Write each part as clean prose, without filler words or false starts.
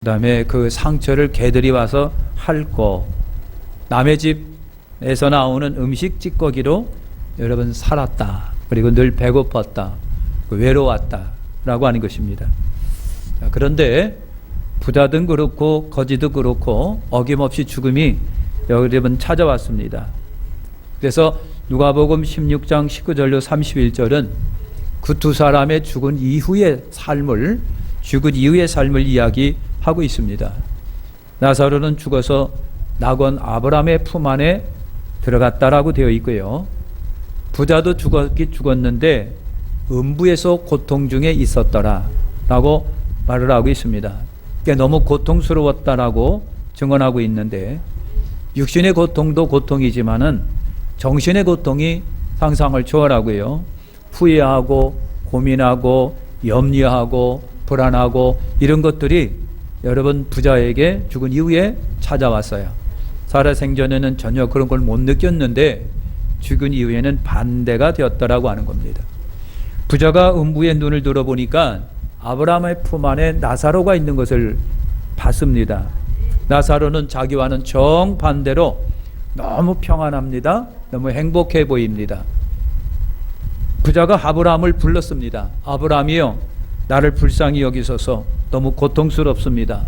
그다음에 그 상처를 개들이 와서 핥고 남의 집에서 나오는 음식 찌꺼기로 여러분 살았다. 그리고 늘 배고팠다. 외로웠다. 라고 하는 것입니다. 그런데 부자든 그렇고 거지도 그렇고 어김없이 죽음이 여러분 찾아왔습니다. 그래서 누가복음 16장 19절로 31절은 그 두 사람의 죽은 이후의 삶을 이야기하고 있습니다. 나사로는 죽어서 낙원 아브라함의 품 안에 들어갔다라고 되어 있고요. 부자도 죽었는데 음부에서 고통 중에 있었더라 라고 말을 하고 있습니다. 그러니까 너무 고통스러웠다라고 증언하고 있는데 육신의 고통도 고통이지만은 정신의 고통이 상상을 초월하고요. 후회하고 고민하고 염려하고 불안하고 이런 것들이 여러분 부자에게 죽은 이후에 찾아왔어요. 살아생전에는 전혀 그런 걸 못 느꼈는데 죽은 이후에는 반대가 되었다라고 하는 겁니다. 부자가 음부의 눈을 들어보니까 아브라함의 품 안에 나사로가 있는 것을 봤습니다. 나사로는 자기와는 정반대로 너무 평안합니다. 너무 행복해 보입니다. 부자가 아브라함을 불렀습니다. 아브라함이요, 나를 불쌍히 여기소서. 너무 고통스럽습니다.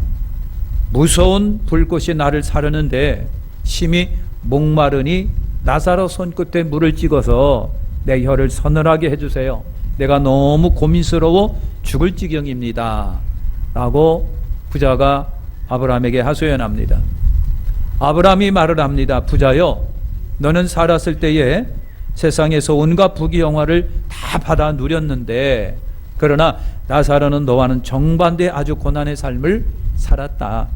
무서운 불꽃이 나를 사르는데 심히 목마르니 나사로 손끝에 물을 찍어서 내 혀를 서늘하게 해주세요. 내가 너무 고민스러워 죽을 지경입니다. 라고 부자가 아브라함에게 하소연합니다. 아브라함이 말을 합니다. 부자여, 너는 살았을 때에 세상에서 온갖 부귀영화를 다 받아 누렸는데 그러나 나사로는 너와는 정반대의 아주 고난의 삶을 살았다.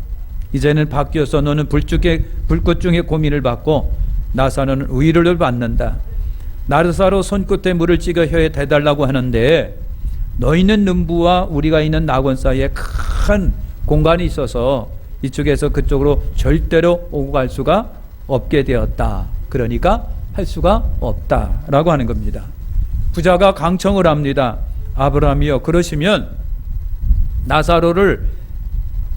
이제는 바뀌어서 너는 불꽃 중에 고민을 받고 나사로는 위로를 받는다. 나사로 손끝에 물을 찍어 혀에 대달라고 하는데 너 있는 음부와 우리가 있는 낙원 사이에 큰 공간이 있어서 이쪽에서 그쪽으로 절대로 오고 갈 수가 없게 되었다. 그러니까 할 수가 없다라고 하는 겁니다. 부자가 강청을 합니다. 아브라함이여, 그러시면 나사로를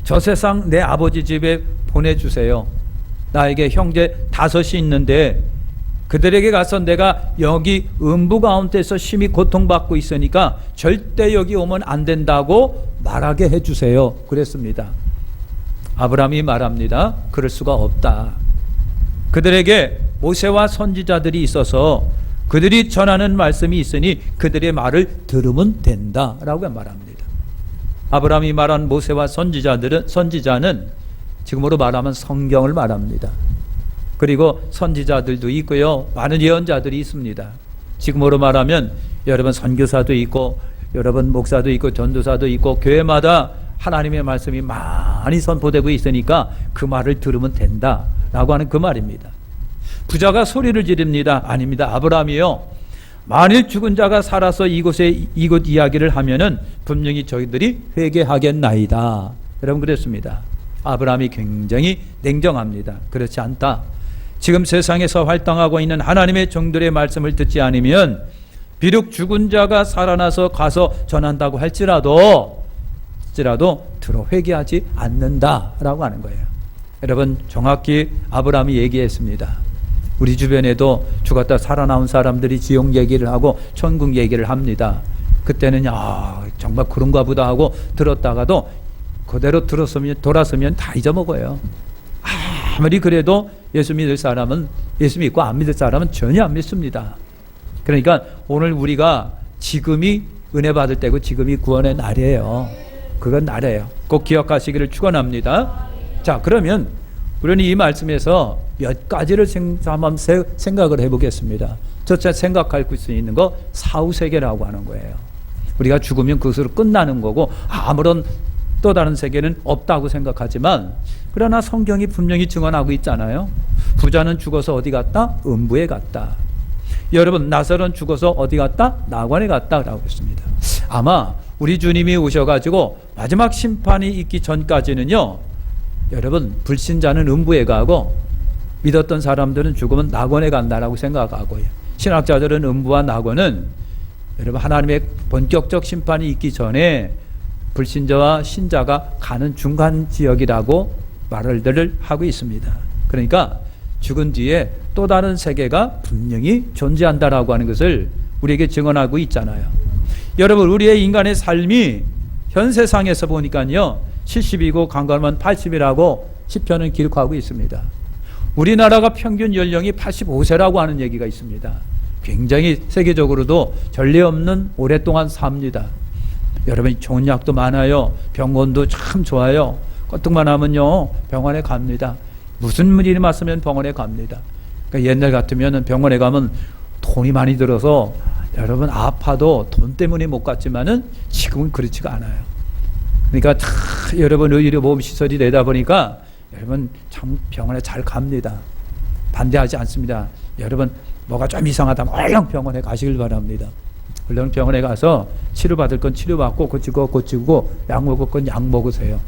저 세상 내 아버지 집에 보내주세요. 나에게 형제 5이 있는데 그들에게 가서 내가 여기 음부 가운데서 심히 고통받고 있으니까 절대 여기 오면 안 된다고 말하게 해주세요. 그랬습니다. 아브라함이 말합니다. 그럴 수가 없다. 그들에게 모세와 선지자들이 있어서 그들이 전하는 말씀이 있으니 그들의 말을 들으면 된다라고 말합니다. 아브라함이 말한 모세와 선지자는 지금으로 말하면 성경을 말합니다. 그리고 선지자들도 있고요. 많은 예언자들이 있습니다. 지금으로 말하면 여러분 선교사도 있고 여러분 목사도 있고 전도사도 있고 교회마다 하나님의 말씀이 많이 선포되고 있으니까 그 말을 들으면 된다라고 하는 그 말입니다. 부자가 소리를 지릅니다. 아닙니다. 아브라함이요, 만일 죽은 자가 살아서 이곳 이야기를 하면은 분명히 저희들이 회개하겠나이다. 여러분 그랬습니다. 아브라함이 굉장히 냉정합니다. 그렇지 않다. 지금 세상에서 활동하고 있는 하나님의 종들의 말씀을 듣지 않으면 비록 죽은 자가 살아나서 가서 전한다고 할지라도 들어 회개하지 않는다라고 하는 거예요. 여러분 정확히 아브라함이 얘기했습니다. 우리 주변에도 죽었다 살아나온 사람들이 지옥 얘기를 하고 천국 얘기를 합니다. 그때는 정말 그런가 보다 하고 들었다가도 그대로 돌아서면 다 잊어먹어요. 아무리 그래도 예수 믿을 사람은 예수 믿고 안 믿을 사람은 전혀 안 믿습니다. 그러니까 오늘 우리가 지금이 은혜 받을 때고 지금이 구원의 날이에요. 그건 날이에요. 꼭 기억하시기를 축원합니다. 자, 그러면 우리는 이 말씀에서 몇 가지를 한번 생각을 해보겠습니다. 첫째 생각할 수 있는 거 사후세계라고 하는 거예요. 우리가 죽으면 그것으로 끝나는 거고 아무런 또 다른 세계는 없다고 생각하지만 그러나 성경이 분명히 증언하고 있잖아요. 부자는 죽어서 어디 갔다? 음부에 갔다. 여러분 나사로는 죽어서 어디 갔다? 낙원에 갔다라고 했습니다. 아마 우리 주님이 오셔가지고 마지막 심판이 있기 전까지는요, 여러분 불신자는 음부에 가고 믿었던 사람들은 죽으면 낙원에 간다라고 생각하고요. 신학자들은 음부와 낙원은 여러분 하나님의 본격적 심판이 있기 전에 불신자와 신자가 가는 중간 지역이라고 말을 하고 있습니다. 그러니까 죽은 뒤에 또 다른 세계가 분명히 존재한다라고 하는 것을 우리에게 증언하고 있잖아요. 여러분, 우리의 인간의 삶이 현 세상에서 보니까요 70이고 강건하면 80이라고 시편은 기록하고 있습니다. 우리나라가 평균 연령이 85세라고 하는 얘기가 있습니다. 굉장히 세계적으로도 전례 없는 오랫동안 삽니다. 여러분, 좋은 약도 많아요. 병원도 참 좋아요. 껐떡만 하면요 병원에 갑니다. 무슨 일이 맞으면 병원에 갑니다. 그러니까 옛날 같으면 병원에 가면 돈이 많이 들어서 여러분 아파도 돈 때문에 못 갔지만은 지금은 그렇지가 않아요. 그러니까 다 여러분 의료보험시설이 되다 보니까 여러분 참 병원에 잘 갑니다. 반대하지 않습니다. 여러분 뭐가 좀 이상하다면 얼른 병원에 가시길 바랍니다. 얼른 병원에 가서 치료받을 건 치료받고 고치고 약 먹을 건 약 먹으세요.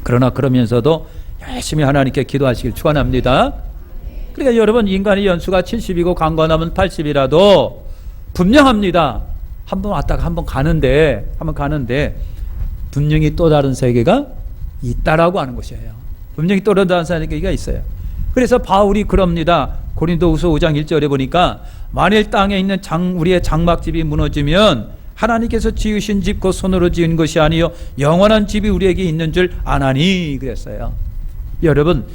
그러나 그러면서도 열심히 하나님께 기도하시길 축원합니다. 그러니까 여러분 인간의 연수가 70이고 강건하면 80이라도 분명합니다. 한번 왔다가 한번 가는데 분명히 또 다른 세계가 있다라고 하는 것이에요. 분명히 또 다른 세계가 있어요. 그래서 바울이 그럽니다. 고린도후서 5장 1절에 보니까 만일 땅에 있는 우리의 장막집이 무너지면 하나님께서 지으신 집 곧 손으로 지은 것이 아니요 영원한 집이 우리에게 있는 줄 아나니 그랬어요. 여러분,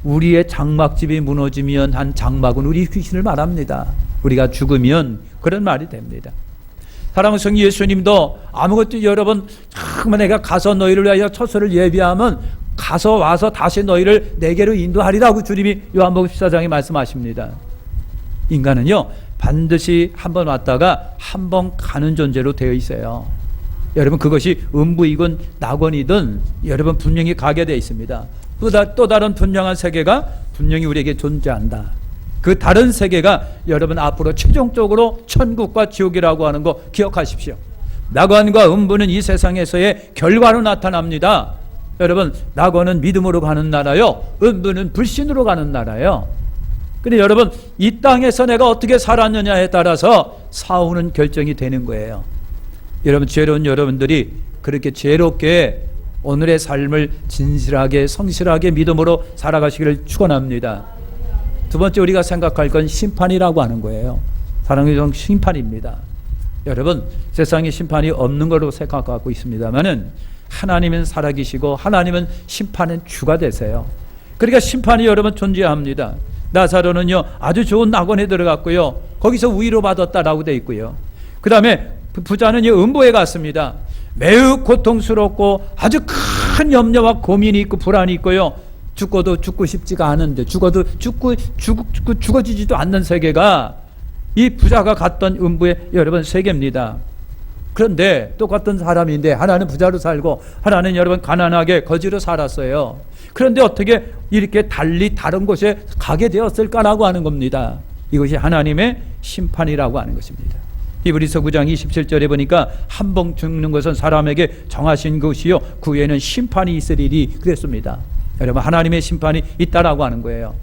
우리의 장막집이 무너지면 한 장막은 우리 귀신을 말합니다. 우리가 죽으면 그런 말이 됩니다. 사랑하는 성도 예수님도 아무것도 여러분 정말 내가 가서 너희를 위하여 처소를 예비하면 가서 와서 다시 너희를 내게로 인도하리라고 주님이 요한복음 14장에 말씀하십니다. 인간은요 반드시 한번 왔다가 한번 가는 존재로 되어 있어요. 여러분 그것이 음부이건 낙원이든 여러분 분명히 가게 되어 있습니다. 또 다른 분명한 세계가 분명히 우리에게 존재한다. 그 다른 세계가 여러분 앞으로 최종적으로 천국과 지옥이라고 하는 거 기억하십시오. 낙원과 음부는 이 세상에서의 결과로 나타납니다. 여러분 낙원은 믿음으로 가는 나라요, 음부는 불신으로 가는 나라요. 근데 여러분 이 땅에서 내가 어떻게 살았느냐에 따라서 사후는 결정이 되는 거예요. 여러분 죄로운 여러분들이 그렇게 죄롭게 오늘의 삶을 진실하게 성실하게 믿음으로 살아가시기를 축원합니다. 두 번째 우리가 생각할 건 심판이라고 하는 거예요. 사랑의 심판입니다. 여러분 세상에 심판이 없는 걸로 생각하고 있습니다만은 하나님은 살아계시고 하나님은 심판의 주가 되세요. 그러니까 심판이 여러분 존재합니다. 나사로는요 아주 좋은 낙원에 들어갔고요 거기서 위로 받았다라고 되어 있고요. 그 다음에 부자는요 음부에 갔습니다. 매우 고통스럽고 아주 큰 염려와 고민이 있고 불안이 있고요. 죽고도 죽고 싶지가 않은데 죽어지지도 않는 세계가 이 부자가 갔던 음부의 여러분 세계입니다. 그런데 똑같은 사람인데 하나는 부자로 살고 하나는 여러분 가난하게 거지로 살았어요. 그런데 어떻게 이렇게 달리 다른 곳에 가게 되었을까라고 하는 겁니다. 이것이 하나님의 심판이라고 하는 것입니다. 히브리서 9장 27절에 보니까 한 번 죽는 것은 사람에게 정하신 것이요 그 후에는 심판이 있으리니 그랬습니다. 여러분 하나님의 심판이 있다라고 하는 거예요.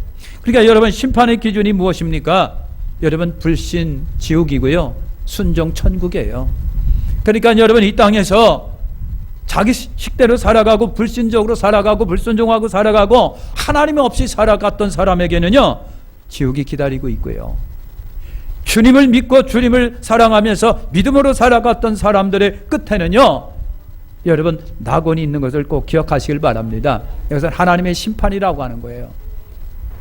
그러니까 여러분 심판의 기준이 무엇입니까? 여러분 불신 지옥이고요 순종 천국이에요. 그러니까 여러분 이 땅에서 자기 식대로 살아가고 불신적으로 살아가고 불순종하고 살아가고 하나님 없이 살아갔던 사람에게는요 지옥이 기다리고 있고요. 주님을 믿고 주님을 사랑하면서 믿음으로 살아갔던 사람들의 끝에는요 여러분 낙원이 있는 것을 꼭 기억하시길 바랍니다. 이것은 하나님의 심판이라고 하는 거예요.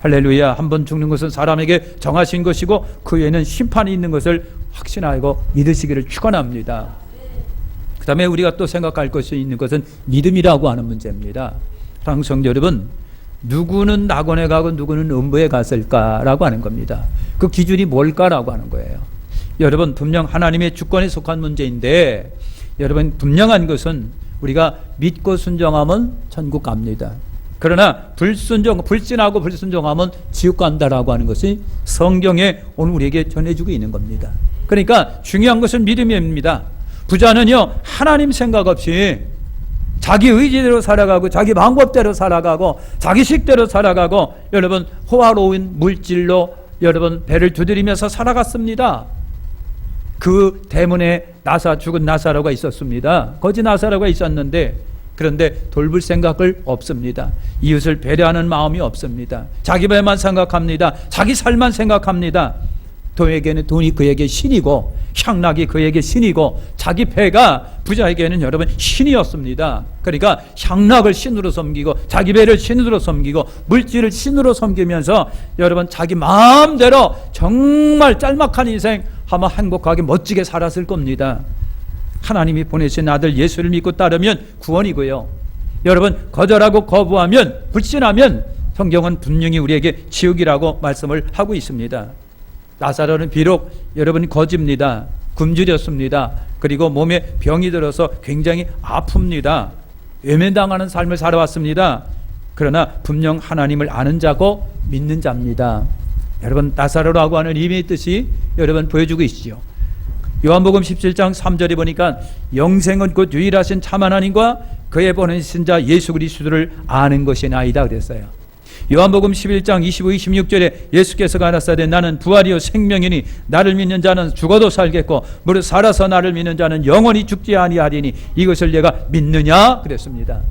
할렐루야. 한 번 죽는 것은 사람에게 정하신 것이고 그 후에는 심판이 있는 것을 확신하고 믿으시기를 축원합니다. 그 다음에 우리가 또 생각할 것이 있는 것은 믿음이라고 하는 문제입니다. 사랑하는 성도 여러분, 누구는 낙원에 가고 누구는 음부에 갔을까라고 하는 겁니다. 그 기준이 뭘까라고 하는 거예요. 여러분 분명 하나님의 주권에 속한 문제인데 여러분 분명한 것은 우리가 믿고 순종하면 천국 갑니다. 그러나 불신하고 불순종하면 지옥 간다라고 하는 것이 성경에 오늘 우리에게 전해주고 있는 겁니다. 그러니까 중요한 것은 믿음입니다. 부자는요 하나님 생각 없이 자기 의지대로 살아가고 자기 방법대로 살아가고 자기 식대로 살아가고 여러분 호화로운 물질로 여러분 배를 두드리면서 살아갔습니다. 그 대문에 죽은 나사로가 있었습니다. 거지 나사로가 있었는데, 그런데 돌볼 생각을 없습니다. 이웃을 배려하는 마음이 없습니다. 자기 배만 생각합니다. 자기 살만 생각합니다. 돈이 그에게 신이고, 향락이 그에게 신이고, 자기 배가 부자에게는 여러분 신이었습니다. 그러니까 향락을 신으로 섬기고, 자기 배를 신으로 섬기고, 물질을 신으로 섬기면서 여러분 자기 마음대로 정말 짤막한 인생 아마 행복하게 멋지게 살았을 겁니다. 하나님이 보내신 아들 예수를 믿고 따르면 구원이고요. 여러분 거절하고 거부하면, 불신하면 성경은 분명히 우리에게 지옥이라고 말씀을 하고 있습니다. 나사로는 비록 여러분 거지입니다. 굶주렸습니다. 그리고 몸에 병이 들어서 굉장히 아픕니다. 외면당하는 삶을 살아왔습니다. 그러나 분명 하나님을 아는 자고 믿는 자입니다. 여러분 나사로라고 하는 이름의 뜻이 여러분 보여주고 있죠. 요한복음 17장 3절에 보니까 영생은 곧 유일하신 참 하나님과 그의 보내신 자 예수 그리스도를 아는 것이 나이다 그랬어요. 요한복음 11장 25, 26절에 예수께서 가라사대 나는 부활이요 생명이니 나를 믿는 자는 죽어도 살겠고 무릇 살아서 나를 믿는 자는 영원히 죽지 아니하리니 이것을 내가 믿느냐 그랬습니다.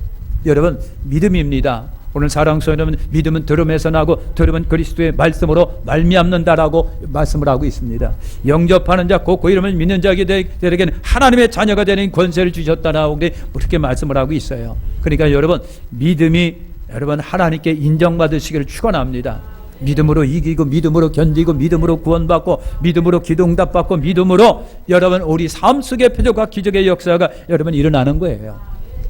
여러분 믿음입니다. 오늘 사랑스러운 여러분, 믿음은 들음에서 나고 들음은 그리스도의 말씀으로 말미암는다라고 말씀을 하고 있습니다. 영접하는 자 곧 그 이름을 믿는 자에게는 하나님의 자녀가 되는 권세를 주셨다라고 그렇게 말씀을 하고 있어요. 그러니까 여러분 믿음이 여러분 하나님께 인정받으시기를 축원합니다. 믿음으로 이기고, 믿음으로 견디고, 믿음으로 구원받고, 믿음으로 기도응답받고, 믿음으로 여러분 우리 삶 속의 표적과 기적의 역사가 여러분 일어나는 거예요.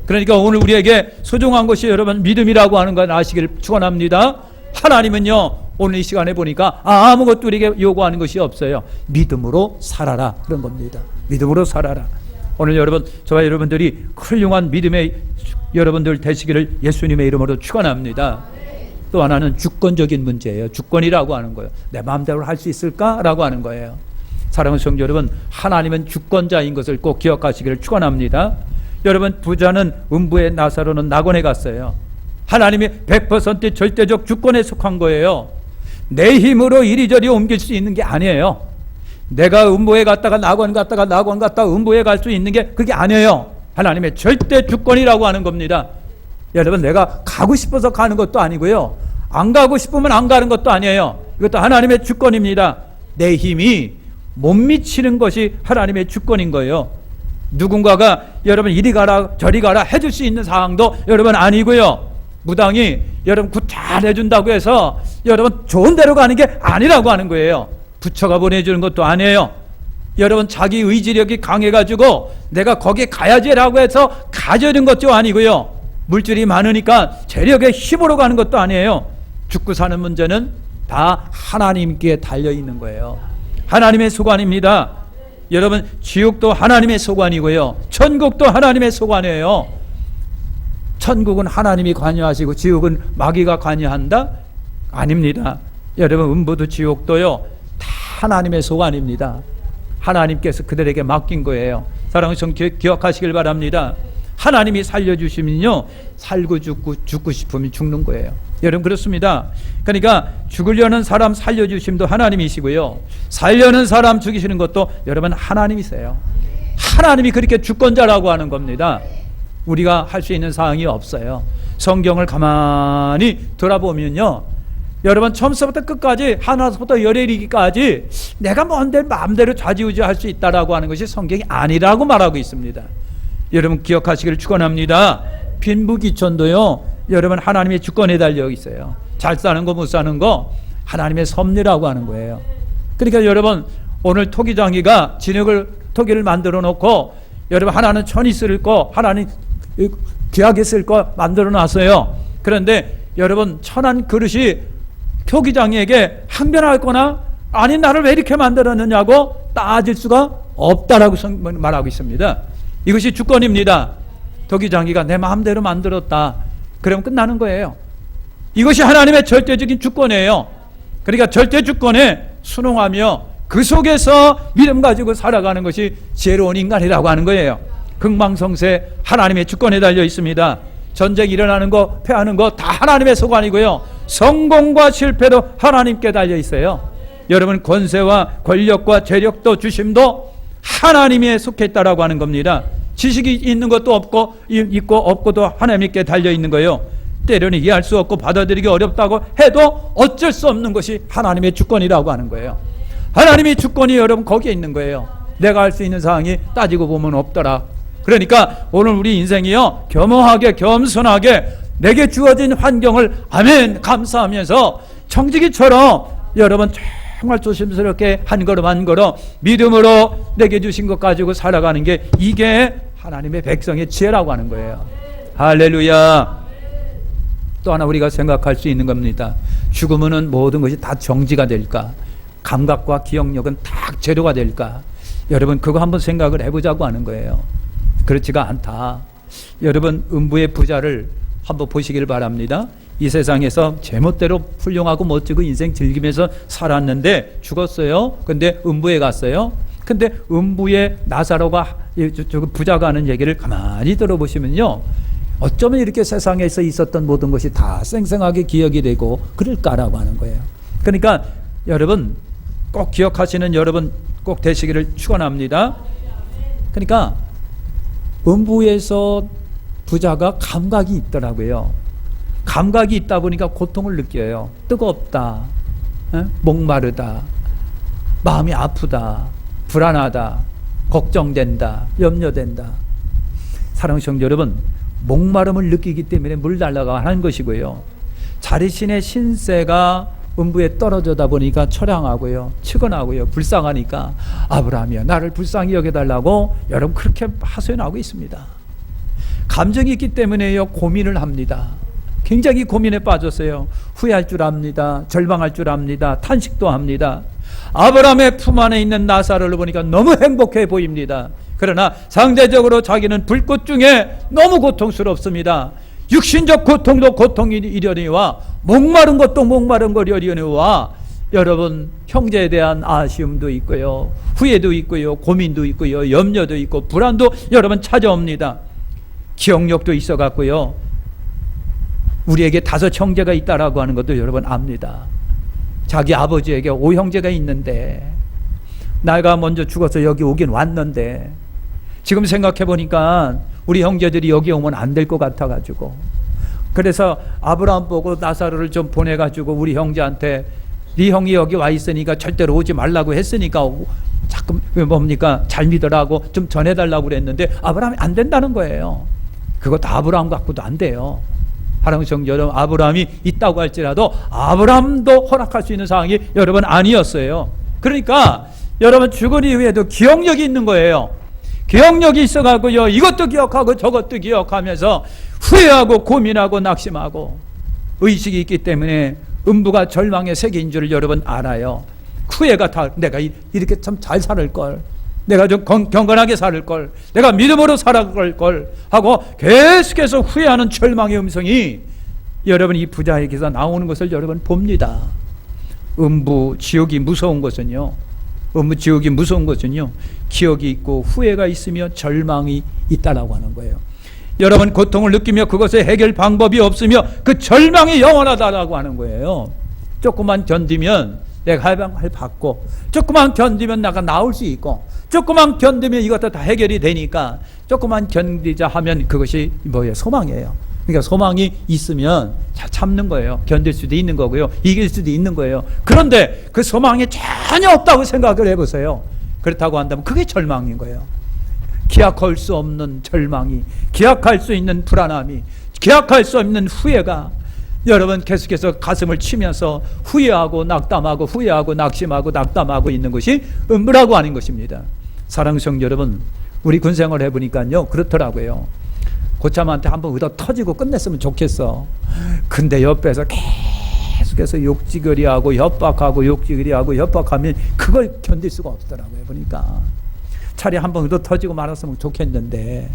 그러니까 오늘 우리에게 소중한 것이 여러분 믿음이라고 하는 걸 아시기를 축원합니다. 하나님은요 오늘 이 시간에 보니까 아무것도 우리에게 요구하는 것이 없어요. 믿음으로 살아라 그런 겁니다. 믿음으로 살아라. 오늘 여러분 저와 여러분들이 훌륭한 믿음의 여러분들 되시기를 예수님의 이름으로 축원합니다. 또 하나는 주권적인 문제예요. 주권이라고 하는 거예요. 내 마음대로 할 수 있을까라고 하는 거예요. 사랑하는 성도 여러분, 하나님은 주권자인 것을 꼭 기억하시기를 축원합니다. 여러분 부자는 음부의 나사로는 낙원에 갔어요. 하나님이 100% 절대적 주권에 속한 거예요. 내 힘으로 이리저리 옮길 수 있는 게 아니에요. 내가 음부에 갔다가 낙원 갔다가 음부에 갈 수 있는 게 그게 아니에요. 하나님의 절대 주권이라고 하는 겁니다. 여러분 내가 가고 싶어서 가는 것도 아니고요, 안 가고 싶으면 안 가는 것도 아니에요. 이것도 하나님의 주권입니다. 내 힘이 못 미치는 것이 하나님의 주권인 거예요. 누군가가 여러분 이리 가라 저리 가라 해줄 수 있는 상황도 여러분 아니고요, 무당이 여러분 굿 잘 해준다고 해서 여러분 좋은 데로 가는 게 아니라고 하는 거예요. 부처가 보내주는 것도 아니에요. 여러분 자기 의지력이 강해가지고 내가 거기 가야지라고 해서 가져는 것도 아니고요, 물질이 많으니까 재력의 힘으로 가는 것도 아니에요. 죽고 사는 문제는 다 하나님께 달려있는 거예요. 하나님의 소관입니다. 여러분 지옥도 하나님의 소관이고요, 천국도 하나님의 소관이에요. 천국은 하나님이 관여하시고 지옥은 마귀가 관여한다? 아닙니다. 여러분 음부도 지옥도요 다 하나님의 소관입니다. 하나님께서 그들에게 맡긴 거예요. 사랑하는 성도 기억하시길 바랍니다. 하나님이 살려주시면요 살고 죽고 싶으면 죽는 거예요. 여러분 그렇습니다. 그러니까 죽으려는 사람 살려주심도 하나님이시고요, 살려는 사람 죽이시는 것도 여러분 하나님이세요. 하나님이 그렇게 주권자라고 하는 겁니다. 우리가 할 수 있는 사항이 없어요. 성경을 가만히 돌아보면요 여러분 처음부터 끝까지 하나부터 열애이기까지 내가 뭔데 마음대로 좌지우지할 수 있다라고 하는 것이 성경이 아니라고 말하고 있습니다. 여러분 기억하시기를 축원합니다. 빈부귀천도요 여러분 하나님의 주권에 달려 있어요. 잘 사는 거 못 사는 거 하나님의 섭리라고 하는 거예요. 그러니까 여러분 오늘 토기장이가 토기를 만들어 놓고 여러분 하나는 천이 쓸 거, 하나는 귀하게 쓸 거 만들어 놨어요. 그런데 여러분 천한 그릇이 토기장이에게 항변할 거나 아니 나를 왜 이렇게 만들었느냐고 따질 수가 없다라고 말하고 있습니다. 이것이 주권입니다. 토기장이가 내 마음대로 만들었다 그러면 끝나는 거예요. 이것이 하나님의 절대적인 주권이에요. 그러니까 절대 주권에 순응하며 그 속에서 믿음 가지고 살아가는 것이 지혜로운 인간이라고 하는 거예요. 흥망성쇠 하나님의 주권에 달려 있습니다. 전쟁 일어나는 거 패하는 거 다 하나님의 소관이고요, 성공과 실패도 하나님께 달려 있어요. 여러분 권세와 권력과 재력도 주심도 하나님에 속했다라고 하는 겁니다. 지식이 있는 것도 없고 있고 없고도 하나님께 달려있는 거예요. 때로는 이해할 수 없고 받아들이기 어렵다고 해도 어쩔 수 없는 것이 하나님의 주권이라고 하는 거예요. 하나님의 주권이 여러분 거기에 있는 거예요. 내가 할 수 있는 사항이 따지고 보면 없더라. 그러니까 오늘 우리 인생이요, 겸허하게 겸손하게 내게 주어진 환경을 아멘 감사하면서 청지기처럼 여러분 정말 조심스럽게 한 걸음 한 걸음 믿음으로 내게 주신 것 가지고 살아가는 게 이게 하나님의 백성의 지혜라고 하는 거예요. 할렐루야. 또 하나 우리가 생각할 수 있는 겁니다. 죽으면 모든 것이 다 정지가 될까? 감각과 기억력은 다 제로가 될까? 여러분 그거 한번 생각을 해보자고 하는 거예요. 그렇지가 않다. 여러분 음부의 부자를 한번 보시길 바랍니다. 이 세상에서 제멋대로 훌륭하고 멋지고 인생 즐기면서 살았는데 죽었어요. 근데 음부에 갔어요. 근데 음부의 나사로가 부자가 하는 얘기를 가만히 들어보시면요, 어쩌면 이렇게 세상에서 있었던 모든 것이 다 생생하게 기억이 되고 그럴까라고 하는 거예요. 그러니까 여러분 꼭 기억하시는 여러분 꼭 되시기를 축원합니다. 그러니까 음부에서 부자가 감각이 있더라고요. 감각이 있다 보니까 고통을 느껴요. 뜨겁다, 목마르다, 마음이 아프다, 불안하다, 걱정된다, 염려된다. 사랑하는 성도 여러분, 목마름을 느끼기 때문에 물 달라고 하는 것이고요. 자신의 신세가 음부에 떨어져다 보니까 처량하고요, 측은하고요, 불쌍하니까 아브라함이여 나를 불쌍히 여겨달라고 여러분 그렇게 하소연하고 있습니다. 감정이 있기 때문에요 고민을 합니다. 굉장히 고민에 빠졌어요. 후회할 줄 압니다. 절망할 줄 압니다. 탄식도 합니다. 아브라함의 품 안에 있는 나사로를 보니까 너무 행복해 보입니다. 그러나 상대적으로 자기는 불꽃 중에 너무 고통스럽습니다. 육신적 고통도 고통이려니와 목마른 것도 목마른 거려니와 여러분 형제에 대한 아쉬움도 있고요, 후회도 있고요, 고민도 있고요, 염려도 있고 불안도 여러분 찾아옵니다. 기억력도 있어 갖고요, 우리에게 5 형제가 있다라고 하는 것도 여러분 압니다. 자기 아버지에게 5 형제가 있는데 내가 먼저 죽어서 여기 오긴 왔는데 지금 생각해 보니까 우리 형제들이 여기 오면 안 될 것 같아 가지고, 그래서 아브라함 보고 나사로를 좀 보내 가지고 우리 형제한테 네 형이 여기 와 있으니까 절대로 오지 말라고 했으니까 자꾸 뭡니까 잘 믿으라고 좀 전해달라고 그랬는데 아브라함이 안 된다는 거예요. 그것도 아브라함 갖고도 안 돼요. 사랑하는 성도 여러분, 아브라함이 있다고 할지라도 아브라함도 허락할 수 있는 상황이 여러분 아니었어요. 그러니까 여러분 죽은 이후에도 기억력이 있는 거예요. 기억력이 있어가고요, 이것도 기억하고 저것도 기억하면서 후회하고 고민하고 낙심하고 의식이 있기 때문에 음부가 절망의 세계인 줄 여러분 알아요. 후회가 다 내가 이렇게 참 잘 살을 걸, 내가 좀 경건하게 살을 걸, 내가 믿음으로 살아갈 걸 하고 계속해서 후회하는 절망의 음성이 여러분 이 부자에게서 나오는 것을 여러분 봅니다. 음부 지옥이 무서운 것은요, 음부 지옥이 무서운 것은요, 기억이 있고 후회가 있으며 절망이 있다라고 하는 거예요. 여러분 고통을 느끼며 그것의 해결 방법이 없으며 그 절망이 영원하다라고 하는 거예요. 조금만 견디면 내가 해방을 받고, 조금만 견디면 내가 나올 수 있고, 조금만 견디면 이것도 다 해결이 되니까 조금만 견디자 하면 그것이 뭐예요? 소망이에요. 그러니까 소망이 있으면 잘 참는 거예요. 견딜 수도 있는 거고요, 이길 수도 있는 거예요. 그런데 그 소망이 전혀 없다고 생각을 해보세요. 그렇다고 한다면 그게 절망인 거예요. 기약할 수 없는 절망이, 기약할 수 있는 불안함이, 기약할 수 없는 후회가 여러분 계속해서 가슴을 치면서 후회하고 낙담하고 후회하고 낙심하고 낙담하고 있는 것이 음부라고 하는 것입니다. 사랑하는 성도 여러분, 우리 군생활 해보니까요 그렇더라고요. 고참한테 한번 의도 터지고 끝냈으면 좋겠어. 근데 옆에서 계속해서 욕지거리하고 협박하고 욕지거리하고 협박하면 그걸 견딜 수가 없더라고요. 보니까 차라리 한번 의도 터지고 말았으면 좋겠는데,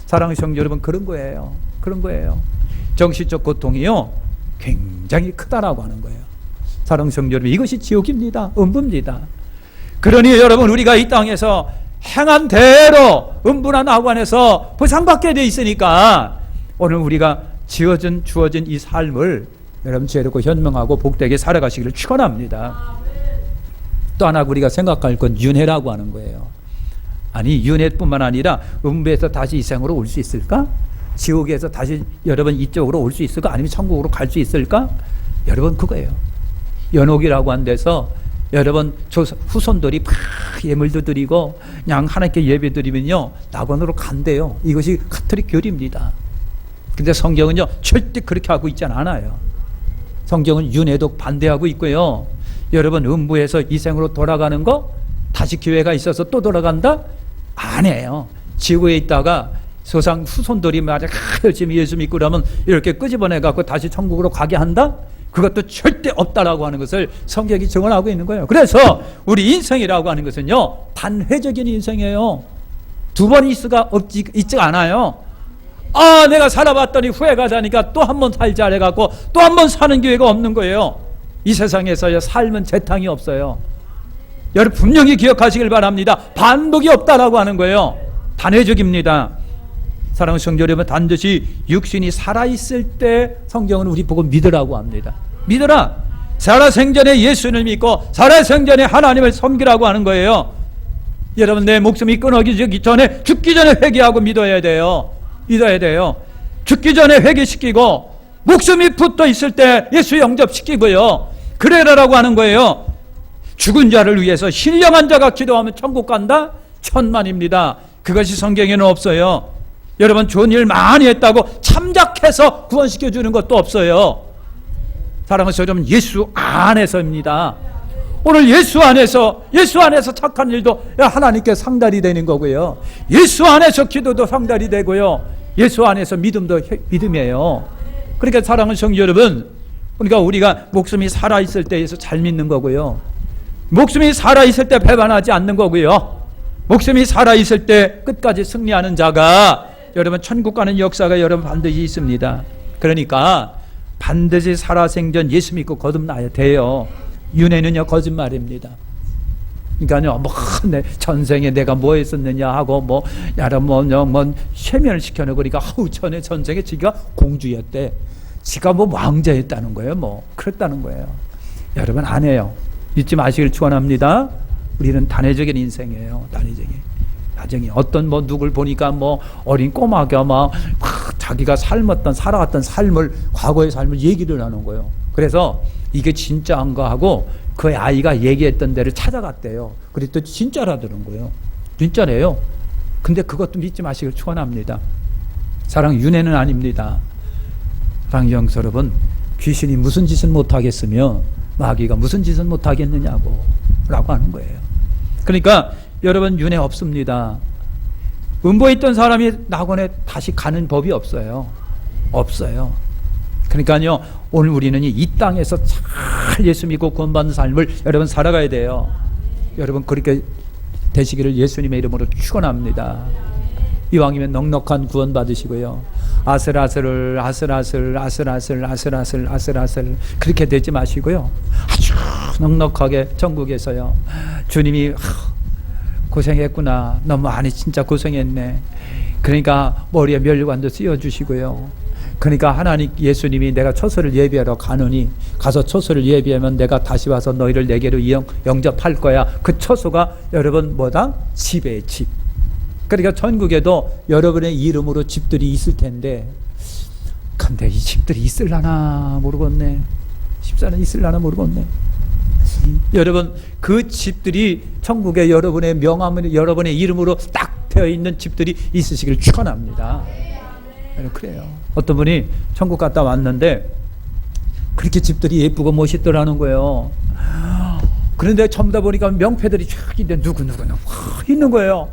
사랑하는 성도 여러분, 그런 거예요. 그런 거예요. 정신적 고통이요 굉장히 크다라고 하는 거예요. 사랑하는 성도 여러분, 이것이 지옥입니다. 음부입니다. 그러니 여러분 우리가 이 땅에서 행한 대로 음부나 낙원에서 보상받게 돼 있으니까 오늘 우리가 주어진 이 삶을 여러분 지혜롭고 현명하고 복되게 살아가시기를 축원합니다. 또 하나 우리가 생각할 건 윤회라고 하는 거예요. 아니 윤회뿐만 아니라 음부에서 다시 이 생으로 올 수 있을까? 지옥에서 다시 여러분 이쪽으로 올 수 있을까? 아니면 천국으로 갈 수 있을까? 여러분 그거예요. 연옥이라고 한 데서 여러분 후손들이 막 예물도 드리고 그냥 하나님께 예배 드리면요 낙원으로 간대요. 이것이 가톨릭 교리입니다. 근데 성경은요 절대 그렇게 하고 있지 않아요. 성경은 윤회도 반대하고 있고요. 여러분 음부에서 이 생으로 돌아가는 거 다시 기회가 있어서 또 돌아간다? 안 해요. 지구에 있다가 세상 후손들이 맞아 열심히 예수 믿고 그러면 이렇게 끄집어내 갖고 다시 천국으로 가게 한다? 그것도 절대 없다라고 하는 것을 성경이 증언하고 있는 거예요. 그래서 우리 인생이라고 하는 것은요 단회적인 인생이에요. 두 번 있지가 않아요. 아 내가 살아봤더니 후회가 되니까 또 한 번 살자 해갖고 또 한 번 사는 기회가 없는 거예요. 이 세상에서요 삶은 재탕이 없어요. 여러분 분명히 기억하시길 바랍니다. 반복이 없다라고 하는 거예요. 단회적입니다. 사랑하는 성도 여러분, 반드시 육신이 살아있을 때 성경은 우리 보고 믿으라고 합니다. 믿어라. 살아생전에 예수를 믿고 살아생전에 하나님을 섬기라고 하는 거예요. 여러분 내 목숨이 끊어지기 전에 죽기 전에 회개하고 믿어야 돼요. 믿어야 돼요. 죽기 전에 회개시키고 목숨이 붙어 있을 때 예수 영접시키고요. 그래라라고 하는 거예요. 죽은 자를 위해서 신령한 자가 기도하면 천국 간다? 천만입니다. 그것이 성경에는 없어요. 여러분 좋은 일 많이 했다고 참작해서 구원시켜주는 것도 없어요. 사랑하는 여러분 예수 안에서입니다. 오늘 예수 안에서 착한 일도 하나님께 상달이 되는 거고요. 예수 안에서 기도도 상달이 되고요. 예수 안에서 믿음도 믿음이에요. 그러니까 사랑하는 성도 여러분, 그러니까 우리가 목숨이 살아있을 때에서 잘 믿는 거고요. 목숨이 살아있을 때 배반하지 않는 거고요. 목숨이 살아있을 때 끝까지 승리하는 자가 여러분 천국 가는 역사가 여러분 반드시 있습니다. 그러니까 반드시 살아생전 예수 믿고 거듭나야 돼요. 윤회는요 거짓말입니다. 그러니까요 내 전생에 내가 뭐 했었느냐 하고 뭐 쇠면을 시켜놓고 그러니까 전생에 지가 공주였대. 지가 왕자였다는 거예요. 그랬다는 거예요. 여러분 안 해요. 믿지 마시길 축원합니다. 우리는 단회적인 인생이에요. 단회적인. 나중에 어떤 누굴 보니까 어린 꼬마가 자기가 살아왔던 삶을 과거의 삶을 얘기를 하는 거예요. 그래서 이게 진짜인가 하고 그 아이가 얘기했던 데를 찾아갔대요. 그랬더니 진짜라더는 거예요. 진짜래요. 근데 그것도 믿지 마시길 축원합니다. 사랑 윤회는 아닙니다. 사랑 영서 여러분, 귀신이 무슨 짓을 못하겠으며 마귀가 무슨 짓을 못하겠느냐고 라고 하는 거예요. 그러니까 여러분 윤회 없습니다. 음부에 있던 사람이 낙원에 다시 가는 법이 없어요. 없어요. 그러니까요 오늘 우리는 이 땅에서 잘 예수 믿고 구원받는 삶을 여러분 살아가야 돼요. 여러분 그렇게 되시기를 예수님의 이름으로 축원합니다. 이왕이면 넉넉한 구원 받으시고요. 아슬아슬 그렇게 되지 마시고요. 아주 넉넉하게 천국에서요. 주님이 고생했구나. 너무 많이 진짜 고생했네. 그러니까 머리에 면류관도 씌워주시고요. 그러니까 하나님 예수님이 내가 처소를 예비하러 가느니 가서 처소를 예비하면 내가 다시 와서 너희를 내게로 영접할 거야. 그 처소가 여러분 뭐다? 집의 집. 그러니까 전국에도 여러분의 이름으로 집들이 있을 텐데 근데 이 집들이 있을라나 모르겠네. 집사는 있을라나 모르겠네. 여러분 그 집들이 천국에 여러분의 명함 여러분의 이름으로 딱 되어 있는 집들이 있으시길 축원합니다. 그래요. 어떤 분이 천국 갔다 왔는데 그렇게 집들이 예쁘고 멋있더라는 거예요. 그런데 전다 보니까 명패들이 쫙 있는데 누구누구는 있는 거예요.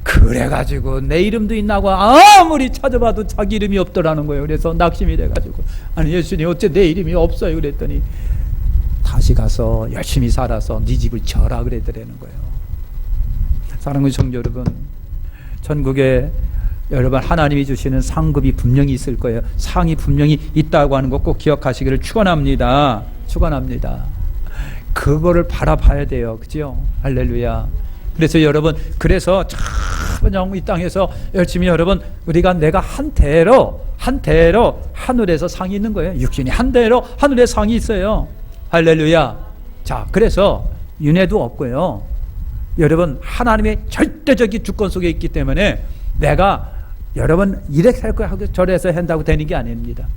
그래가지고 내 이름도 있나고 아무리 찾아봐도 자기 이름이 없더라는 거예요. 그래서 낙심이 돼가지고 아니 예수님 어째 내 이름이 없어요. 그랬더니 다시 가서 열심히 살아서 네 집을 져라 그랬더라는 거예요. 사랑하는 성도 여러분, 천국에 여러분 하나님이 주시는 상급이 분명히 있을 거예요. 상이 분명히 있다고 하는 거 꼭 기억하시기를 축원합니다. 축원합니다. 그거를 바라봐야 돼요. 그죠? 할렐루야. 그래서 여러분 그래서 참 이 땅에서 열심히 여러분 우리가 내가 한 대로 하늘에서 상이 있는 거예요. 육신이 한 대로 하늘에 상이 있어요. 할렐루야. 자, 그래서 윤회도 없고요. 여러분 하나님의 절대적인 주권 속에 있기 때문에 내가 여러분 이렇게 할 거야 하고 저래서 한다고 되는 게 아닙니다.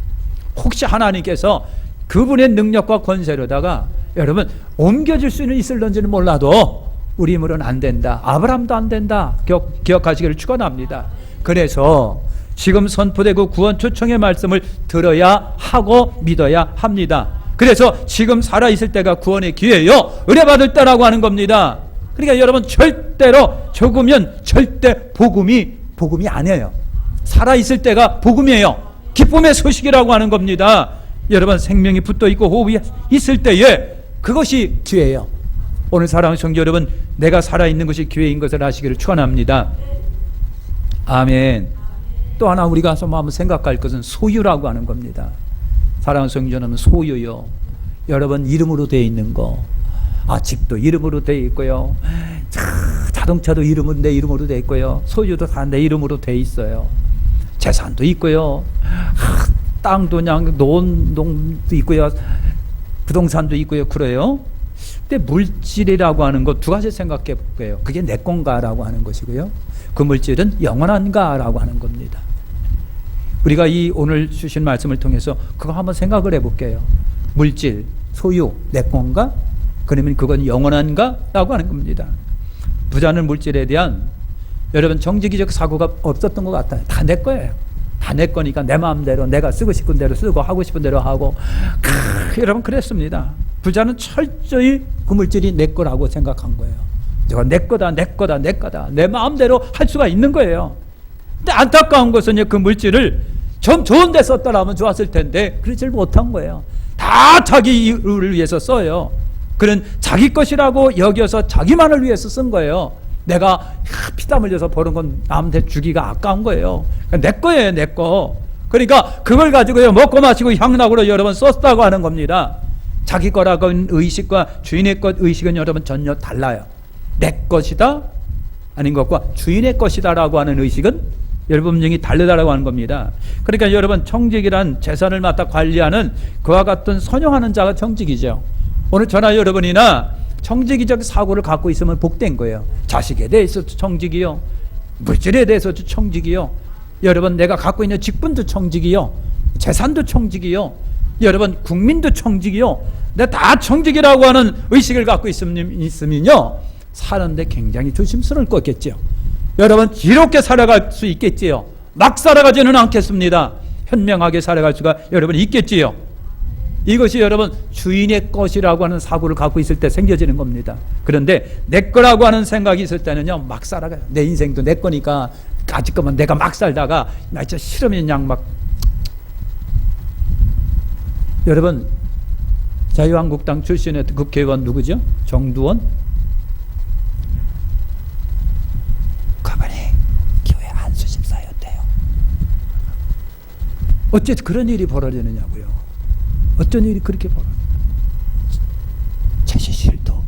혹시 하나님께서 그분의 능력과 권세로다가 여러분 옮겨줄 수는 있을런지는 몰라도 우리 힘으로는 안 된다. 아브라함도 안 된다. 기억하시기를 축원합니다. 그래서 지금 선포되고 구원 초청의 말씀을 들어야 하고 믿어야 합니다. 그래서 지금 살아있을 때가 구원의 기회요, 의뢰받을 때라고 하는 겁니다. 그러니까 여러분 절대로 죽으면 절대 복음이 아니에요. 살아있을 때가 복음이에요. 기쁨의 소식이라고 하는 겁니다. 여러분 생명이 붙어있고 호흡이 있을 때에 그것이 기회예요. 오늘 사랑하는 성도 여러분, 내가 살아있는 것이 기회인 것을 아시기를 축원합니다. 아멘. 또 하나 우리가 한번 생각할 것은 소유라고 하는 겁니다. 사랑하는 성도 여러분, 소유요. 여러분 이름으로 되어 있는 거, 집도 이름으로 되어 있고요. 자동차도 내 이름으로 되어 있고요. 소유도 다 내 이름으로 되어 있어요. 재산도 있고요. 땅도 그냥 농도 있고요. 부동산도 있고요. 그래요. 근데 물질이라고 하는 것 두 가지 생각해 볼게요. 그게 내 건가라고 하는 것이고요. 그 물질은 영원한가라고 하는 겁니다. 우리가 이 오늘 주신 말씀을 통해서 그거 한번 생각을 해볼게요. 물질, 소유, 내 건가? 그러면 그건 영원한가? 라고 하는 겁니다. 부자는 물질에 대한 여러분 정직이적 사고가 없었던 것 같아요. 다 내 거예요. 다 내 거니까 내 마음대로 내가 쓰고 싶은 대로 쓰고 하고 싶은 대로 하고 여러분 그랬습니다. 부자는 철저히 그 물질이 내 거라고 생각한 거예요. 저거 내 거다 내 마음대로 할 수가 있는 거예요. 근데 안타까운 것은 그 물질을 좀 좋은 데 썼더라면 좋았을 텐데 그러질 못한 거예요. 다 자기를 위해서 써요. 그런 자기 것이라고 여겨서 자기만을 위해서 쓴 거예요. 내가 피땀 흘려서 버는 건 남한테 주기가 아까운 거예요. 내 거예요, 내 거. 그러니까 그걸 가지고요 먹고 마시고 향락으로 여러분 썼다고 하는 겁니다. 자기 거라고 하는 의식과 주인의 것 의식은 여러분 전혀 달라요. 내 것이다 아닌 것과 주인의 것이다라고 하는 의식은 여러분 분명히 다르다라고 하는 겁니다. 그러니까 여러분 청직이란 재산을 맡아 관리하는 그와 같은 선용하는 자가 청직이죠. 오늘 저나 여러분이나 청지기적 사고를 갖고 있으면 복된 거예요. 자식에 대해서도 청직이요, 물질에 대해서도 청직이요, 여러분 내가 갖고 있는 직분도 청직이요, 재산도 청직이요, 여러분 국민도 청직이요, 내가 다 청직이라고 하는 의식을 갖고 있으면요 사는데 굉장히 조심스러울 거겠죠. 여러분 지롭게 살아갈 수 있겠지요. 막 살아가지는 않겠습니다. 현명하게 살아갈 수가 여러분 있겠지요. 이것이 여러분 주인의 것이라고 하는 사고를 갖고 있을 때 생겨지는 겁니다. 그런데 내 거라고 하는 생각이 있을 때는요 막 살아가요. 내 인생도 내 거니까 아직 거면 내가 막 살다가 나 진짜 싫으면 그냥 막. 여러분 자유한국당 출신의 국회의원 누구죠? 정두원. 그분이 교회 안수집사였대요. 어째 그런 일이 벌어지느냐고요. 어쩐 일이 그렇게 벌어져요. 최시실도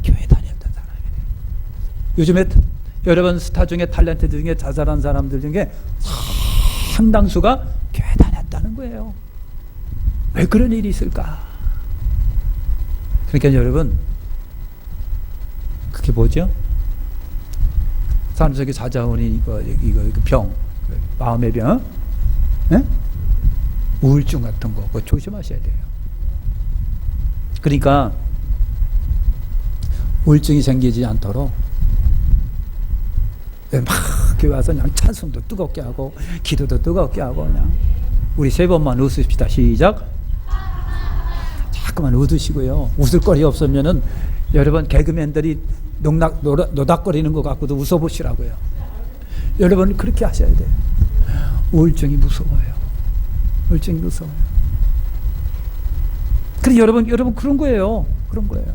교회 다녔던 사람이래요. 요즘에 여러분 스타 중에 탤런트 중에 자살한 사람들 중에 상당수가 교회 다녔다는 거예요. 왜 그런 일이 있을까? 그러니까 여러분 그게 뭐죠? 사람 속에 찾아오는 이거 병, 마음의 병, 네? 우울증 같은 거 그거 조심하셔야 돼요. 그러니까 우울증이 생기지 않도록 막 교회 와서 그냥 찬송도 뜨겁게 하고 기도도 뜨겁게 하고 그냥 우리 세 번만 웃읍시다. 시작. 자꾸만 웃으시고요. 웃을 거리 없으면은 여러분 개그맨들이 노닥거리는 거 갖고도 웃어보시라고요. 여러분 그렇게 하셔야 돼요. 우울증이 무서워요. 우울증이 무서워요. 그래 여러분 그런 거예요. 그런 거예요.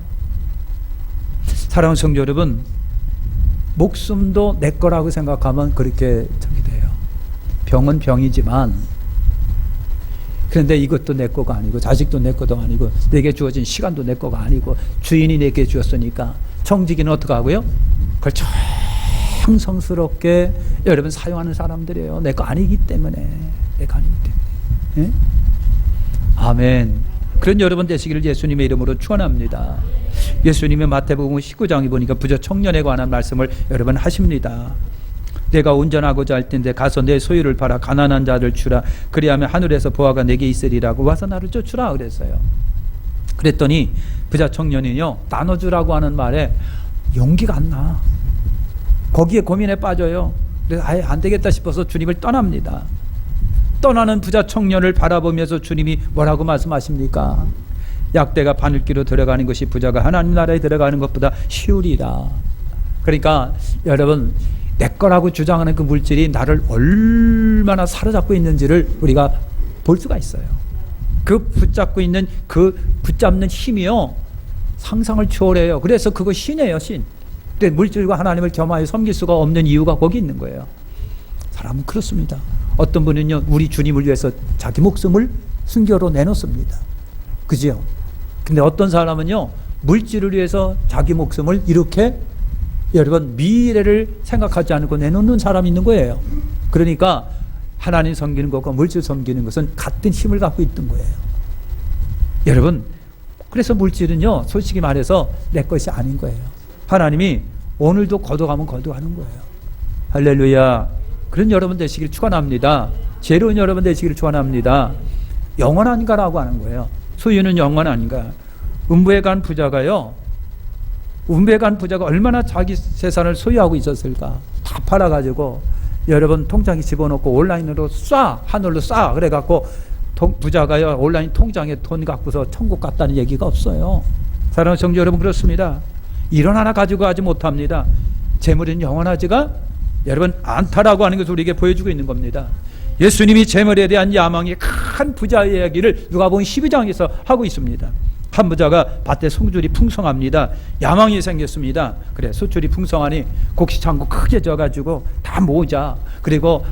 사랑하는 성도 여러분, 목숨도 내 거라고 생각하면 그렇게 저기 돼요. 병은 병이지만 그런데 이것도 내 거가 아니고 자식도 내 거도 아니고 내게 주어진 시간도 내 거가 아니고 주인이 내게 주었으니까 청지기는 어떻게 하고요? 그걸 정성스럽게 여러분 사용하는 사람들이에요. 내 거 아니기 때문에. 내 거 아니기 때문에. 예? 아멘. 그런 여러분 되시기를 예수님의 이름으로 축원합니다. 예수님의 마태복음 19장에 보니까 부자 청년에 관한 말씀을 여러분 하십니다. 내가 운전하고자 할 텐데 가서 내 소유를 팔아 가난한 자를 주라. 그리하면 하늘에서 보화가 내게 있으리라고 와서 나를 쫓으라 그랬어요. 그랬더니 부자 청년이요, 나눠주라고 하는 말에 용기가 안 나. 거기에 고민에 빠져요. 그래서 아예 안 되겠다 싶어서 주님을 떠납니다. 떠나는 부자 청년을 바라보면서 주님이 뭐라고 말씀하십니까? 약대가 바늘기로 들어가는 것이 부자가 하나님 나라에 들어가는 것보다 쉬우리라. 그러니까 여러분, 내 거라고 주장하는 그 물질이 나를 얼마나 사로잡고 있는지를 우리가 볼 수가 있어요. 그 붙잡고 있는 그 붙잡는 힘이요, 상상을 초월해요. 그래서 그거 신이에요, 신. 근데 물질과 하나님을 겸하여 섬길 수가 없는 이유가 거기 있는 거예요. 사람은 그렇습니다. 어떤 분은요, 우리 주님을 위해서 자기 목숨을 순교로 내놓습니다. 그죠? 근데 어떤 사람은요, 물질을 위해서 자기 목숨을 이렇게 여러분 미래를 생각하지 않고 내놓는 사람이 있는 거예요. 그러니까 하나님 섬기는 것과 물질 섬기는 것은 같은 힘을 갖고 있던 거예요. 여러분, 그래서 물질은요, 솔직히 말해서 내 것이 아닌 거예요. 하나님이 오늘도 거둬가면 거둬가는 거예요. 할렐루야. 그런 여러분 되시길 축원합니다. 제로운 여러분 되시기를 축원합니다. 영원한가라고 하는 거예요. 소유는 영원한가. 음부에 간 부자가요, 음부에 간 부자가 얼마나 자기 재산을 소유하고 있었을까. 다 팔아가지고 여러분 통장에 집어넣고 온라인으로 쏴, 하늘로 쏴. 그래갖고 부자가요, 온라인 통장에 돈 갖고서 천국 갔다는 얘기가 없어요. 사랑하는 성도 여러분, 그렇습니다. 이런 하나 가지고 가지 못합니다. 재물은 영원하지가 여러분 않다라고 하는 것을 우리에게 보여주고 있는 겁니다. 예수님이 재물에 대한 야망이 큰 부자의 이야기를 누가복음 12장에서 하고 있습니다. 한 부자가 밭에 소출이 풍성합니다. 야망이 생겼습니다. 그래, 소출이 풍성하니 곡식창고 크게 져가지고 다 모으자. 그리고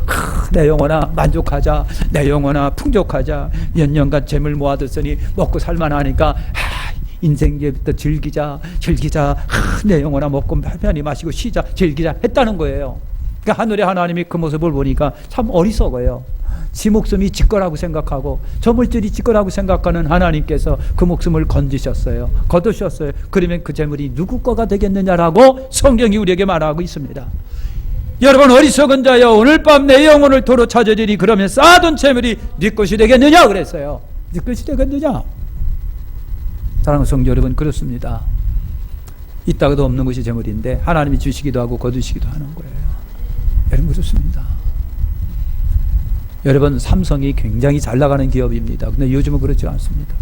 내 영혼아 만족하자. 내 영혼아 풍족하자. 몇 년간 재물 모아뒀으니 먹고 살만하니까 인생부터 즐기자. 내 영혼아 먹고 편히 마시고 쉬자. 즐기자 했다는 거예요. 그러니까 하늘의 하나님이 그 모습을 보니까 참 어리석어요. 지 목숨이 지 거라고 생각하고 저 물질이 지 거라고 생각하는 하나님께서 그 목숨을 건지셨어요. 거두셨어요. 그러면 그 재물이 누구 거가 되겠느냐라고 성경이 우리에게 말하고 있습니다. 여러분, 어리석은 자여, 오늘 밤 내 영혼을 도로 찾으리니 그러면 쌓아둔 재물이 네 것이 되겠느냐 그랬어요. 네 것이 되겠느냐. 사랑하는 성도 여러분, 그렇습니다. 있다가도 없는 것이 재물인데 하나님이 주시기도 하고 거두시기도 하는 거예요. 여러분, 그렇습니다. 여러분, 삼성이 굉장히 잘 나가는 기업입니다. 근데 요즘은 그렇지 않습니다.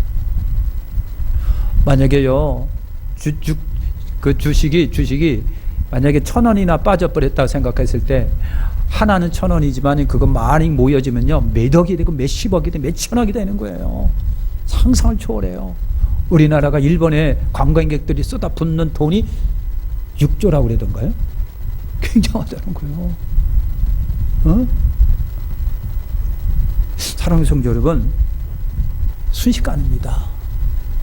만약에요, 그 주식이 만약에 1,000원이나 빠져버렸다고 생각했을 때, 하나는 1,000원이지만 그거 많이 모여지면요, 몇 억이 되고 몇십억이 되고 몇천억이 되는 거예요. 상상을 초월해요. 우리나라가 일본에 관광객들이 쏟아붓는 돈이 6조라고 그러던가요? 굉장하다는 거예요. 어? 사랑하는 성도 여러분, 순식간입니다.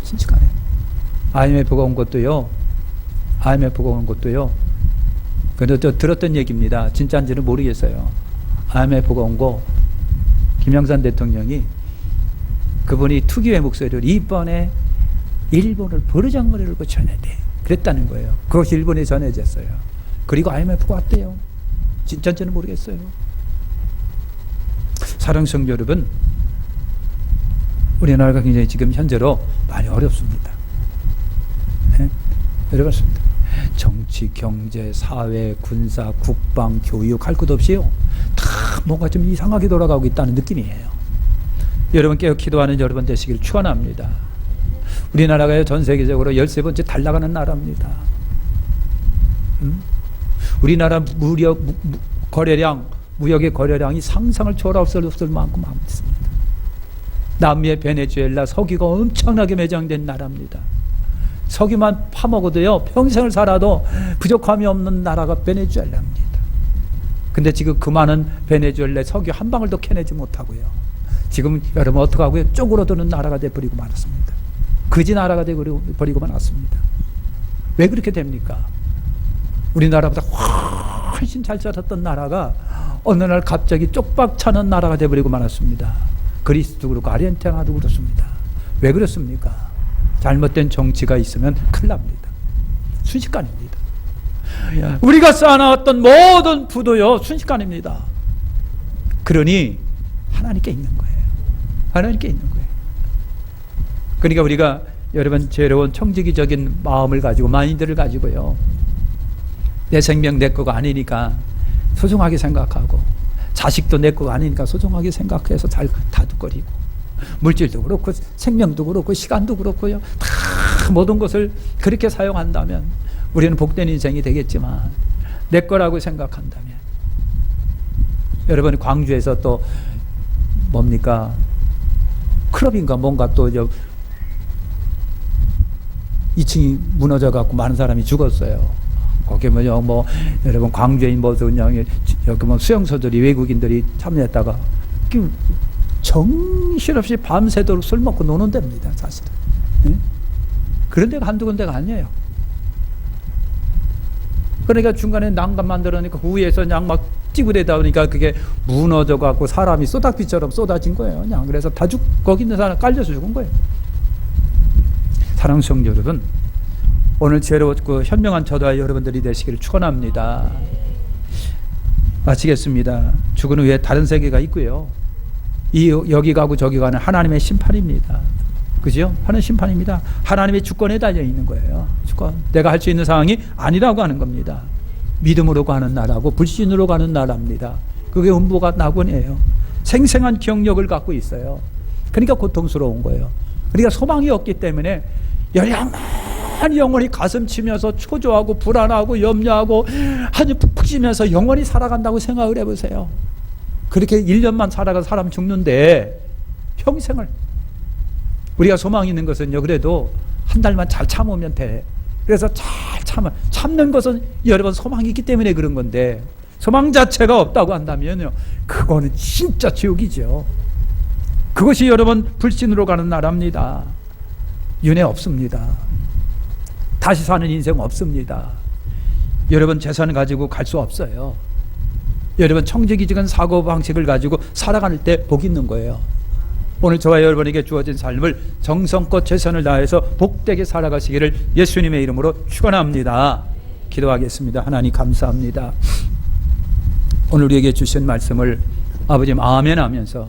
순식간에. IMF가 온 것도요, 그래도 저 들었던 얘기입니다. 진짜인지는 모르겠어요. IMF가 온 거, 김영삼 대통령이 그분이 특유의 목소리를 이번에 일본을 버르장머리를 고쳐내야 돼. 그랬다는 거예요. 그것이 일본에 전해졌어요. 그리고 IMF가 왔대요. 진짜인지는 모르겠어요. 사랑하는 성도 여러분, 우리나라가 굉장히 지금 현재로 많이 어렵습니다. 네? 어렵습니다. 정치, 경제, 사회, 군사, 국방, 교육 할 것 없이요, 다 뭔가 좀 이상하게 돌아가고 있다는 느낌이에요. 여러분, 깨어 기도하는 여러분 되시길 축원합니다. 우리나라가 전 세계적으로 13번째 달 나가는 나라입니다. 우리나라 무역의 거래량이 상상을 초월할 수 없을 만큼 많습니다. 남미의 베네수엘라 석유가 엄청나게 매장된 나라입니다. 석유만 파먹어도요, 평생을 살아도 부족함이 없는 나라가 베네수엘라입니다. 근데 지금 그 많은 베네수엘라 석유 한 방울도 캐내지 못하고요, 지금 여러분 어떻게 하고요? 쪼그러드는 나라가 돼버리고 말았습니다. 거지 나라가 돼버리고 말았습니다. 왜 그렇게 됩니까? 우리나라보다 훨씬 잘 살았던 나라가 어느 날 갑자기 쪽박 차는 나라가 돼버리고 말았습니다. 그리스도 그렇고 아르헨티나도 그렇습니다. 왜 그렇습니까? 잘못된 정치가 있으면 큰일 납니다. 순식간입니다. 우리가 쌓아놨던 모든 부도요, 순식간입니다. 그러니 하나님께 있는 거예요. 하나님께 있는 거예요. 그러니까 우리가 여러분 죄로운 청지기적인 마음을 가지고, 마인드를 가지고요, 내 생명 내 거가 아니니까 소중하게 생각하고, 자식도 내 거가 아니니까 소중하게 생각해서 잘 다투거리고, 물질도 그렇고 생명도 그렇고 시간도 그렇고요, 다 모든 것을 그렇게 사용한다면 우리는 복된 인생이 되겠지만, 내 거라고 생각한다면, 여러분 광주에서 또 뭡니까, 클럽인가 뭔가 또 2층이 무너져 갖고 많은 사람이 죽었어요. 거기 뭐 여러분 광주에 무슨 여기 뭐 수용소들이 외국인들이 참여했다가 정신없이 밤새도록 술 먹고 노는 데입니다, 사실은. 네? 그런 데가 한두 군데가 아니에요. 그러니까 중간에 난간 만들어니까 위에서 그냥 막 찌그레다 보니까 그게 무너져 갖고 사람이 쏟아비처럼 쏟아진 거예요. 그냥 그래서 다 거기 있는 사람 깔려서 죽은 거예요. 사랑하는 성도 여러분, 오늘 죄로웠고 현명한 저와 여러분들이 되시기를 축원합니다. 마치겠습니다. 죽은 후에 다른 세계가 있고요, 여기 가고 저기 가는 하나님의 심판입니다. 그죠? 하는 심판입니다. 하나님의 주권에 달려 있는 거예요. 주권. 내가 할 수 있는 상황이 아니라고 하는 겁니다. 믿음으로 가는 나라고 불신으로 가는 나라입니다. 그게 음부가 낙원이에요. 생생한 기억력을 갖고 있어요. 그러니까 고통스러운 거예요. 그러니까 소망이 없기 때문에 열량한 영혼이 가슴 치면서 초조하고 불안하고 염려하고 한이 푹푹 찌면서 영원히 살아간다고 생각을 해보세요. 그렇게 1년만 살아가 사람 죽는데 평생을, 우리가 소망이 있는 것은요, 그래도 한 달만 잘 참으면 돼. 그래서 잘 참는 것은 여러분 소망이 있기 때문에 그런 건데, 소망 자체가 없다고 한다면요, 그거는 진짜 지옥이죠. 그것이 여러분 불신으로 가는 나라입니다. 윤회 없습니다. 다시 사는 인생 없습니다. 여러분 재산을 가지고 갈 수 없어요. 여러분 청지기적인 사고방식을 가지고 살아갈 때 복이 있는 거예요. 오늘 저와 여러분에게 주어진 삶을 정성껏 최선을 다해서 복되게 살아가시기를 예수님의 이름으로 축원합니다. 기도하겠습니다. 하나님 감사합니다. 오늘 우리에게 주신 말씀을 아버지 아멘 하면서